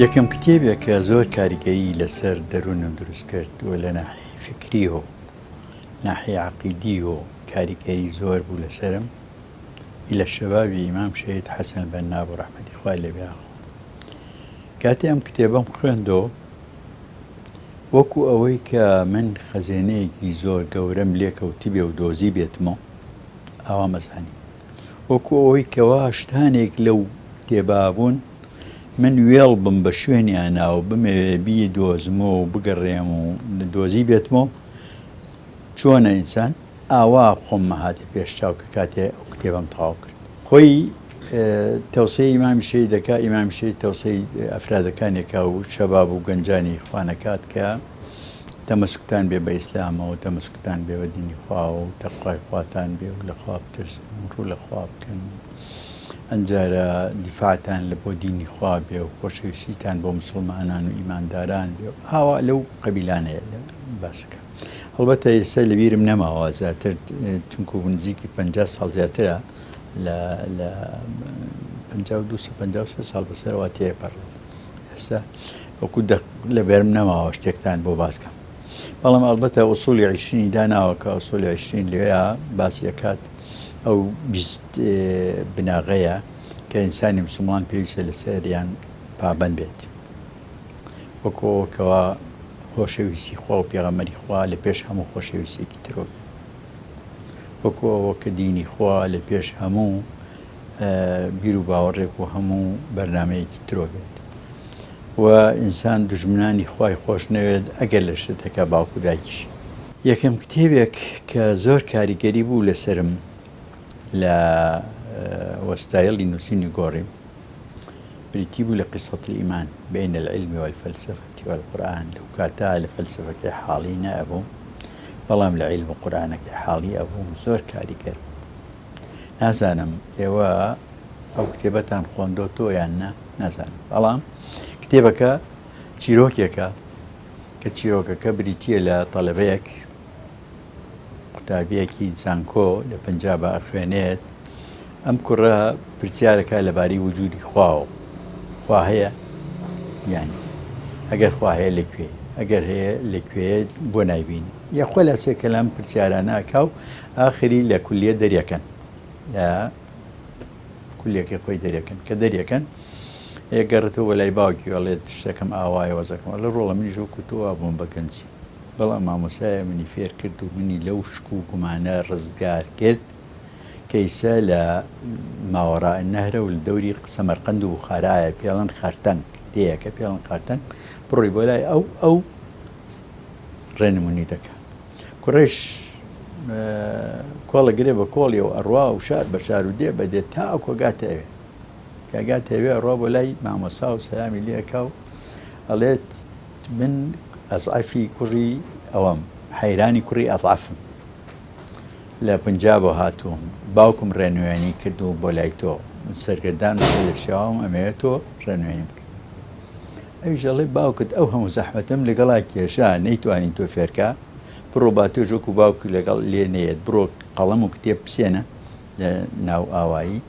یەکەم کتێبێک کە زۆر کاریگەری لەسەر دەروونم دروست کرد و لە ناحیەی فکری و ناحیەی عەقیدی و کاریگەری زۆر بوو لەسرم لە شەبابی ئیمام شەید حەسەن بەننا بوو ڕەحمەتی خوای لێبێ ئاخۆ. کاتێ ئەم کتێبەم خوێندەوە وەکو ئەوەی کە من خەزێنەیەکی زۆر گەورەم لێکەوتی بێ و دۆزی بێتمەوە ئاوا مەزانی، وەکو ئەوەی کەوا شتانێک لەو تێبابوون من وێڵ بم بە شوێنیانە و بمەوێ بیدۆزمەوە و بگەڕێم و دۆزی بێتمەوە چۆنە ئینسان ئاوا خۆممە هاتێ پێش چاو کە کاتێ ئەو کتێبەم تەواو کرد. خۆی تەوسەی ئیمامی شەید دەکا، ئیمامی شەید تەوسەی ئەفرادەکانێکا و شەباب و گەنجانی خوانەکات کە تەمەسوکتان بێ بە ئیسلامەوە، تەمەسوکتان بێ بە دینی خواوە و تەقوای خواتان بێ و لە خوا بترسن و ڕوو لە خوا بکەن، ئەنجارە دیفاعتان لە بۆ دینی خوا بێ و خۆشەویستیتان بۆ مسڵمانان و ئیمانداران بێ و ئاوا لەو قەبیلانەیە باسەکە. هەڵبەتە ئێستا لەبیرم نەماوە زیاتر چونکو نزیکی 50 ساڵ زیاترە لە 52 ساڵ بەسەرەوە تێپەڕێت. ئێستا وەکو لە بێرم نەماوە شتێکتان بۆ باسکەم، بەڵام ئەڵبەتە ئوسوڵی عیشرینی داناوە کە ئوسوڵی عیشرین لێیە باسی دەکات ئەو بناغەیە کە ئینسانی مسلمان پێویستە لەسەریان پابەند بێت، وەکو ئەوکەوە خۆشەویستی خوا و پێغەمبەری خوا لە پێش هەموو خۆشەویستێکی ترۆ بێت، وەکو ئەوە کە دینی خوا لە پێش هەموو بیر و باوەڕێک و هەموو بەرنامەیەکی ترۆ بێت و ئینسان دوژمنانی خوای خۆش نەوێت ئەگەر لە شتێکە باوکو دایکیشی. یەکەم کتێبێک کە زۆر کاریگەری بوو لەسرم لە وەستایڵی نووسینی گۆڕیم بریتی بوو لە قیسەت الئیمان بین العلم والفلسفة والقورآن. لەو کاتە لە فەلسفەکەی حاڵی نەبووم، بەڵام لە عیلم و قورآنەکەی حاڵی ئەبووم، زۆر کاریگەر. نازانم ئێوە ئەو کتێبەتان خۆندۆتۆ یان نازانم، بەڵام کتێبەکە چیرۆکێکە کە چیرۆکەکە بریتیە لە تەڵەبەیەک قوتابیەکی جانکۆ لە پەنجابە ئەخوێنێت. ئەم کوڕە پرسیارەکە لەبارەی وجودی خواوە، خوا هەیە یانی ئەگەر خوا هەیە لەکوێ، ئەگەر هەیە لەکوێ بۆ نایبین، یاخۆ لە سێ کەلام پرسیارانە و ئاخری لە کولیە دەریەکەن، لە کولیەکەی خۆی دەریەکەن کە دەریەکەن گەڕێتەوە بە لای باوکی وەڵێت شتەکەم ئاوایە وەزەکەم لە ڕۆڵە منیش وەکو تۆ بووم بە گەنجی، بەڵام مامۆسایە منی فێر کرد و منی لەو شک و گومانە ڕزگار کرد کە ئیسا لە ماوەڕاء النەهرە و لە دەوری سەمەرقەند و بوخارایە پێڵەن خارتەنگ دەیەکە پێڵەن خارتەنگ بڕۆی بۆ لای ئەو ڕێنمونی دەکات. کوڕێش کۆڵە گرێ بە کۆڵی و ئەڕوا و شار بە شار و دێ بەدێت تا ئەو کۆگاتە ئەوێ کاگاتە ئەوێ ئەڕوا بۆ لای مامۆسا و سەلامی لێکا و ئەڵێت من ئەزعەفی کوڕی ئەوەم، حەیرانی کوڕی ئەزعەفم، لە پەنجابە هاتووم، باوکم ڕێنوێنی کردو بۆ لای تۆ، سەرگردان لە شێواوم ئەمەوێت تۆ ڕێنوێنیم بکە. ئەویش ئەڵێ باوکت ئەو هەموو زەحمەتم لەگەڵا کێشا نەیتوانی تۆ فێرکە، بڕۆ با تۆ ژۆک و باوک لەگەڵ لێ نەیەت، بڕۆ قەڵەم و کتێب بسێنە لە ناو ئاوایی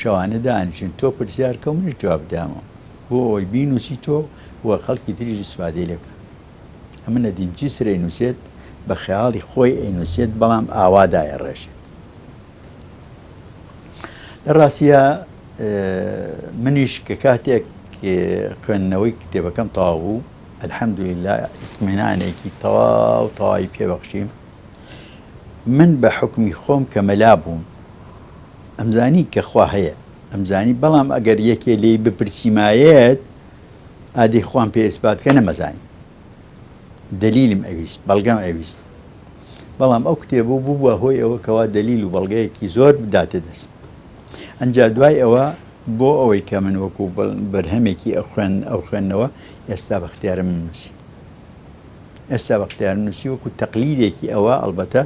شەوانە دانیشن تۆ پرسیارکە و منش جواب دامەوە بۆ ئەوەی بینووسی تۆ وە خەڵکی تریش ئیسفادەی لێ بکەن. ئەمە نەدیم چی سرەی نووسێت بە خەیاڵی خۆی ئەینووسێت، بەڵام ئاوادایە ڕێژێ. لە ڕاستیە منیش کە کاتێک خوێندنەوەی کتێبەکەم تەواو بوو، ئەلحەمدولیلا ئیتمینانێکی تەواوی پێبەخشیم. من بە حکمی خۆم کە مەلا بووم، ئەمزانی کە خوا هەیە، ئەمزانی، بەڵام ئەگەر یەکێ لێی بپرسیمایەت ئادەی خوان پێ ئیسباتکە نەمەزانی، دلیلم ئەویست، بەڵگەم ئەویست، بەڵام ئەو کتێبە بووە هۆی ئەوە کەوا دلیل و بەڵگەیەکی زۆر بداتە دەست. ئەنجا دوای ئەوە بۆ ئەوەی کە من وەکو بەرهەمێکی ئەو خوێندنەوە ئێستا بەختیارم نووسی، ئێستا بەختیارم نووسی وەکو تەقلیدێکی ئەوە، ئەڵبەتە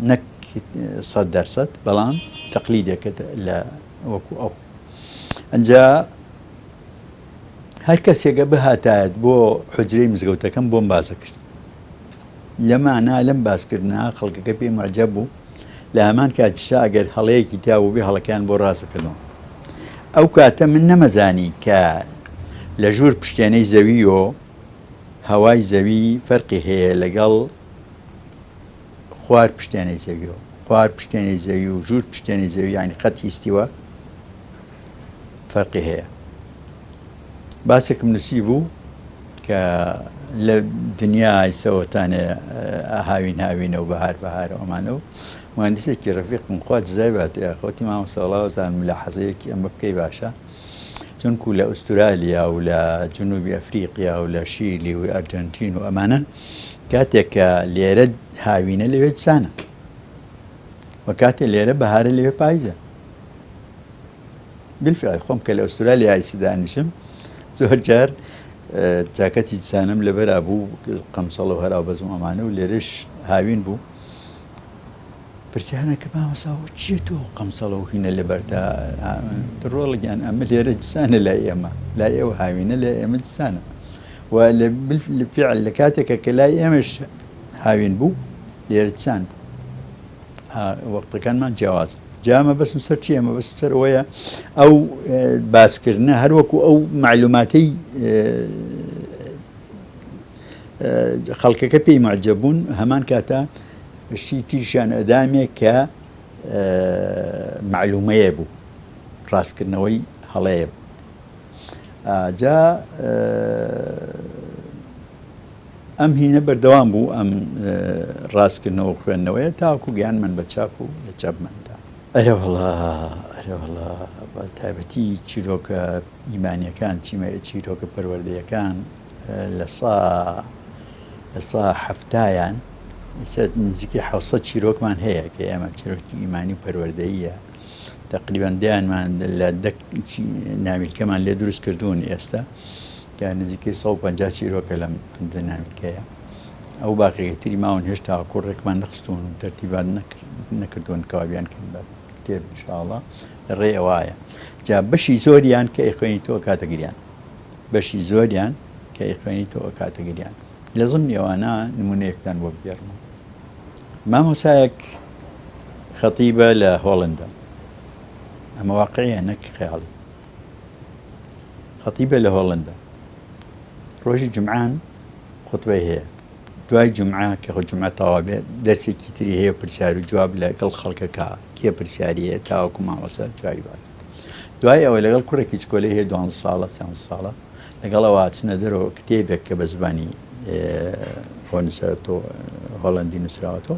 نەک 100%، بەڵام تەقلیدێکت لە وەکو ئەو. ئەنجا هەر کەسێکە بهاتایەت بۆ حوجرەی مزگەوتەکەم بۆم بازە کرد، لەمانە لەم باسکردنا خەڵکەکە پێی معجەب بوو. لە هەمان کاتیشا ئەگەر هەڵەیەکی تیا بوو بێ هەڵەکان بۆ ڕاستەکردەوە. ئەو کاتە من نەمەزانی کە لە ژوور پشتێنەی زەوی و هەوای زەوی فەرقی هەیە لەگەڵ خوار پشتێنەی زەویەوە. خوار پشتێنەی زەوی و ژوور پشتێنەی زەوی ینی قەتی ئیستیوە فەرقی هەیە. باسێکم نووسی بوو کە لە دنیای سەوەتانە هاوینە و بەهار ئەمانە و مهندسێکی ڕەفیقم خوا جزای بات خۆتی مامۆستاڵاو زانم لە حەزەیەکی ئەمە بکەی باشە، چونکو لە ئوسترالیا و لە جنوبی ئەفریقیا و لە شیلی و ئەرجەنتین و ئەمانە کاتێک کە لێرە هاوینە لەوێ جسانە و کاتێک لێرە بەهارە لەوێ پاییزە. بالفعل خۆم کە لە ئوسترالیا ئایسدانیشم زۆر جار جاکەتی جسانم لەبەرا بوو قەمسەڵ و هەرا بەزم ئەمانە و لێرەش هاوین بوو. پرسیانە کە مامۆساوە چیە تۆ قەمسەڵە و هینە لەبەردا ڕۆڵگیان ئەمە لێرە جسانە لای ئێمە، لای ئێوە هاوینە لای ئێمە جسانە و بالفعل لە کاتێکە کە لای ئێمەش هاوین بوو لێرە جسان بوو. وەختەکانمان جیاوازە. جامە بەسم سەر چی ئەمە بەسم سەر ئەوەیە ئەو باسکردنە هەروەکو ئەو معلوماتەی خەڵکەکە پێی معجەبوون هەمان کاتە شتی تریشیان ئەدامێ کە معلومەیە بوو، ڕاستکردنەوەی هەڵەیە بوو. جا ئەم هینە بەردەوام بوو ئەم ڕاستکردنەوە و خوێندنەوەیە تاوەکو گیانمان بە چاپ و لە چاپماندا. ئەرە وەڵا بە تایبەتی چیرۆکە ئیمانیەکان چیرۆکە پەروەردەیەکان لە سا هەفتایان نزیکی 700 چیرۆکمان هەیە کە ئێمە چیرۆکی ئیمانی و پەروەردەییە. تقریبان دەیانمان لە نامیلکەمان لێ دروست کردوون ئێستا کە نزیکەی 150 چیرۆکە لەم نامیلکەیە. ئەو باقیەتری ماون هێشتا کوڕێکمان نەخستون و تەرتیبان نەکردوون کەوابیان کرد بە کتێب ئینشاءڵڵا لەڕێی ئەوایە. جا بەشی زۆریان کە ئەیخوێنیتەوە کاتەگریان، بەشی زۆریان کە ئەیخوێنیتەوە کاتەگریان. لە زمنی ئەوانە نمونەیەکتان بۆ بگێڕمەوە. مامۆسایەک خەتیبە لە هۆڵندا، ئەمە واقعیە نەک خەیاڵی، خەتیبە لە هۆڵندا ڕۆژی جومعان خوتبەی هەیە، دوای جومعە کە جومعە تەواو بێت دەرسێکی تری هەیە پرسیار و جواب لەگەڵ خەڵکەکە کێ پرسیاریە تاوەکو مامۆستا جوابی بات. دوای ئەوە لەگەڵ کوڕێکی چکۆلەی هەیە 12 ساڵە 30 ساڵە لەگەڵ ئەوە چنە دەرەوە کتێبێک کە بە زبانی نووسێتەوە هۆڵندی نووسراوەتەوە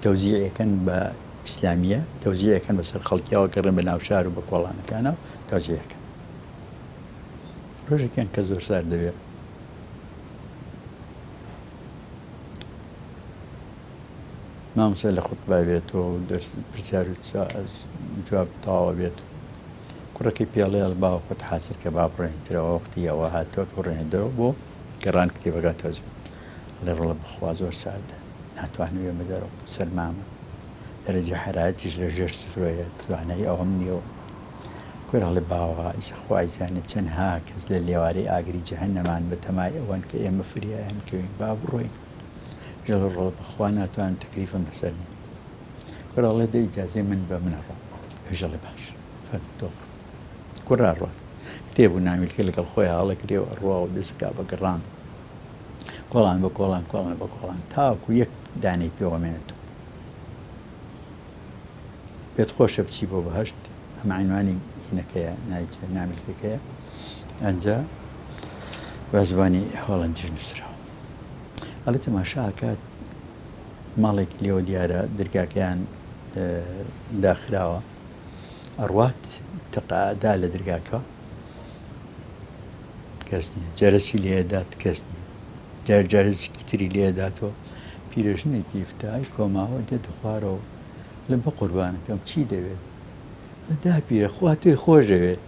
تەوزیعەکەن بە ئیسلامیە، تەوزیعەکەن بەسەر خەڵکیەوە گەڕن بە ناو شار و بە کۆڵانەکانە و تەوزیعەکەن. ڕۆژێکیان کە زۆر سارد دەبێت مامۆستا لە خوتبا بێتەوە و دەرس پرسیار و جواب تەواوە بێت. کوڕەکەی پێڵێ باوە خۆت حاسر کە با بڕێنیترەوە وەختی ئەوە هاتووە کە بڕێنێتەوە بۆ گەڕان کتێبەکە تەوزیع. لە ڕۆڵە بەخوا زۆر ساردە ناتوانێ بە دەرەوە سەرمامە دەرەجە حرارەتیش لە ژێر سفرۆیە توانایی ئەوەم نییەوە. کوێر هەڵێ باوە ئیسە خوای زانێت چەندها کەس لە لێوارەی ئاگری جەهەنەمان بە تەمای ئەوان کە ئێمە فریایان کەوین با بڕۆین. ژە لە ڕۆڵە بەخوا ناتوانم تەکلیفم لەسەر نییە. کوێر هەڵێ دە ئیجازەی من بە منە ڕۆ. ژەڵێ باش تۆ کوڕا ڕۆ کتێب و نامیلکە لەگەڵ خۆی هەڵەگرێەوە ڕۆ و دەستکا بە گەڕان کۆڵان بە کۆڵان کۆڵان بە کۆڵان تاوەکو یەک دانەی پێوەمێنێتەوە. پێت خۆشە بچی بۆ بەهەشت، ئەمە عنوانی هینەکەیە نامیلکەکەیە. ئەنجا بە زبانی هۆڵندیش نووسراوە. ئەڵێ تەماشا کات ماڵێکی لێوە دیارە دەرگاکەیان داخراوە ئەڕوات تەقاعدا لە دەرگاکە کەس نییە، جەرەسی لێدات کەس نییە، جارجارێکی تری لێداتەوە پیرەژنێکی ئیفتای کۆماوە دێتە خوارەوە لە بە قوربانەکەم چی دەوێت؟ لەدا پیرە خوا توی خۆش دەوێت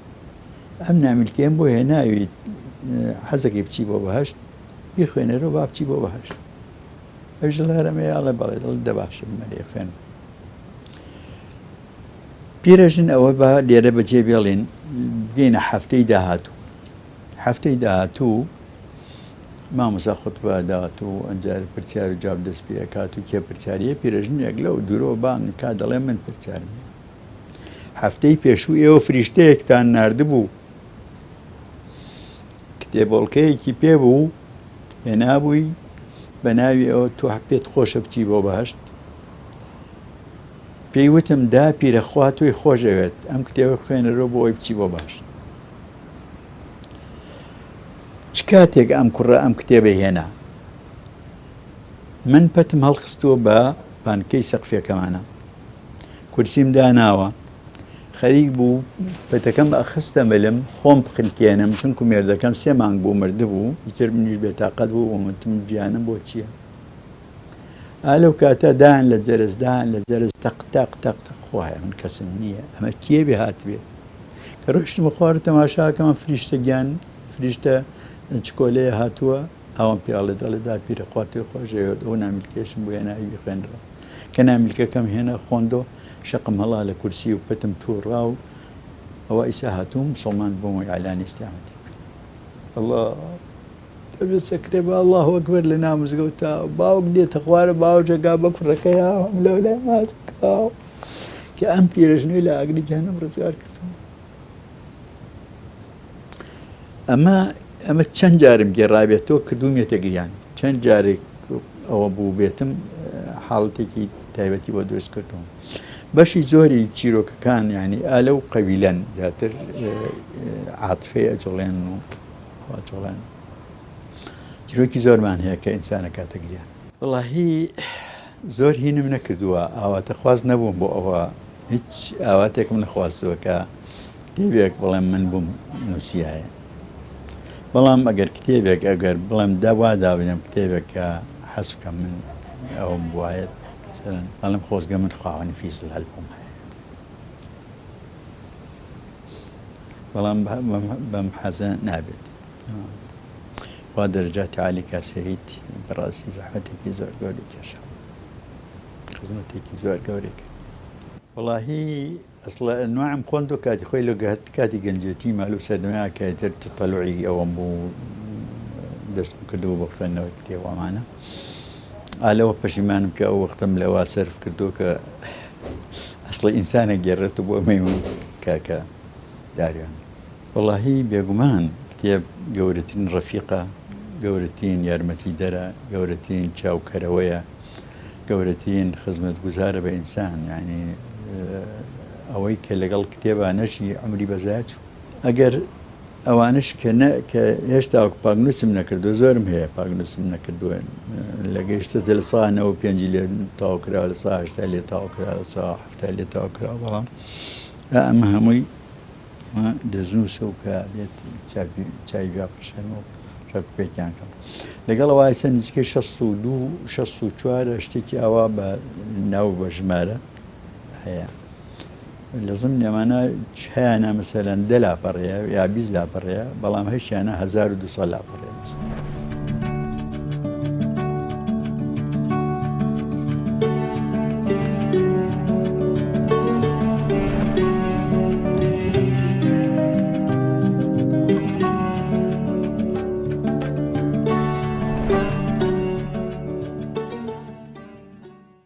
ئەم نامیلکەم بۆ هێناویت حەزەکەی بچی بۆ بەهەشت بیخوێنەرەوە با بچی بۆ بەهەشت. ئەوش لە هەرەمەیاڵە بەڵێ دڵ دەباشە بمەرێ خوێن. پیرەژن ئەوە بە لێرە بەجێ بێڵین بگەینە هەفتەی داهاتوو. هەفتەی داهاتوو مامۆستا خوتبە داهاتوو ئەنجار پرسیار و جواب دەست پێ ئەکات و کێ پرسیاریە پیرەژنێک لەو دوورەوە بانگا دەڵێ من پرسیارم. هەفتەی پێشوو ئێوە فریشتەیەکتان ناردبوو تێبۆڵکەیەکی پێبوو هێنابووی بە ناوی ئەوە تۆ پێت خۆشە بچی بۆ بەهەشت پێی وتم دا پیرەخوا تۆی خۆشەوێت ئەم کتێبە خوێنەرەوە بۆ ئەوی بچی بۆ باشت چ کاتێک ئەم کوڕە ئەم کتێبە هێنا من پەتم هەڵخستووە بە پانکەی سەقفێکەمانە کورسیم داناوە خەریک بوو پەتەکەم ئەخستە ملم خۆم بخلکێنم چونکو مێردەکەم 3 مانگ بوو مرده بوو ئیتر منیش بێتاقەت بوو ومتم گیانم بۆ چییە ئالەو کاتە دان لە جەرز دان لە جەرز تەق تەق تەق خوایە من کەسم نییە ئەمە کێبێ هاتبێ کە ڕۆشتمە خوارد تەماشاکەمە فریشتە گیان فریشتە چکۆلەیە هاتووە ئەوم پیاڵێ دەڵێدا پیرەخوا توی خۆشەوێت ئەو نامیلکێشم بۆ هێناوی خوێنرە کە نامیلکەکەم هێنا خۆندۆ شەقم هەڵا لە کورسی و پتم تووڕا و ئەوە ئیسا هاتووم مسڵمان بووم و ئیعلانی ئیسلامەتی الله دەبێت سەکرێ بە الله ئەکبەر لە نامزگەوتا باوک دێتە خوارە باوجەگا بە کوڕەکەیە ئەم لەولای ماتکاو کە ئەم پیرەژنووی لە ئاگری جەهەنەم ڕزگار کردەوە ئەمە چەند جارم گێڕابێتەوە کردوومێتە گریان چەند جارێک ئەوە بوو بێتم حاڵەتێکی تایبەتی بۆ دروست کردوم بەشی زۆری چیرۆکەکان ینی ئالە و قەبیلەن زیاتر عاتفەی ئەجۆڵێن و ئەجۆڵێن چیرۆکی زۆرمان هەیە کە ئینسانە کاتە گریان وەڵاهی زۆر هینم نەکردووە ئاواتە خواست نەبووم بۆ ئەوە هیچ ئاواتێکم نەخواستووە کە کتێبێک بەڵێم من بووم نووسیایە بەڵام ئەگەر کتێبێک ئەگەر بڵێم داوا دابنێم کتێبێک کە حەسبکە من ئەوم وایەت بەڵام خۆزگە من خاوەنی فیسل هەلبووم هەیە بەڵام بەم حەزە نابێت خوا دەرەجاتی عالی کاسەیت بەڕاستی زەحمەتێکی زۆر گەورەی کێشا خزمەتێکی زۆر گەورێکە وەڵاهی ئەسڵە نوعم خۆندۆ کاتی خۆی لە کاتی گەنجەتی مالوو سەردەمەیە کە تر تەلوعی ئەوەم بوو دەستم کردووە بۆ خوێندنەوەی کتێبەوانە ئالەوە پەشیمانم کە ئەو وەختم لەوا سەرف کردو کە ئەسڵی ئینسانە گێڕێت بۆ مەیمون کاکە داریان وەڵاهی بێگومان کتێب گەورەترین ڕەفیقە گەورەترین یارمەتیدەرە گەورەترین چاوکەرەوەیە گەورەترین خزمەتگوزارە بە ئینسان یعنی ئەوەی کە لەگەڵ کتێبانەشی عمری بەزای چوو ئەگەر ئەوانش کە هێشتا پاگنووسم نەکردو زۆرم هەیە پاگنووسم نەکردووە لە گەیشتە لە سا 95 لێ تاوکرا لە سا 8 لێ تاوکرا لە سا 7 لێ تاوکرا بەڵام ئەمە هەمووی دەزنووسە و کە بێت چای پشەنەوە ڕێکوپێکیان کەم لەگەڵ ئەوایسە نزیکەی 62 64 شتێکی ئەوە بە ناو بە ژمارە هەیە لە زمانی ئەمانە هەیەە مەسەلەن 10 لاپەڕەیە یا 20 لاپەڕەیە بەڵام هەشیانە 1200 لاپەڕەیە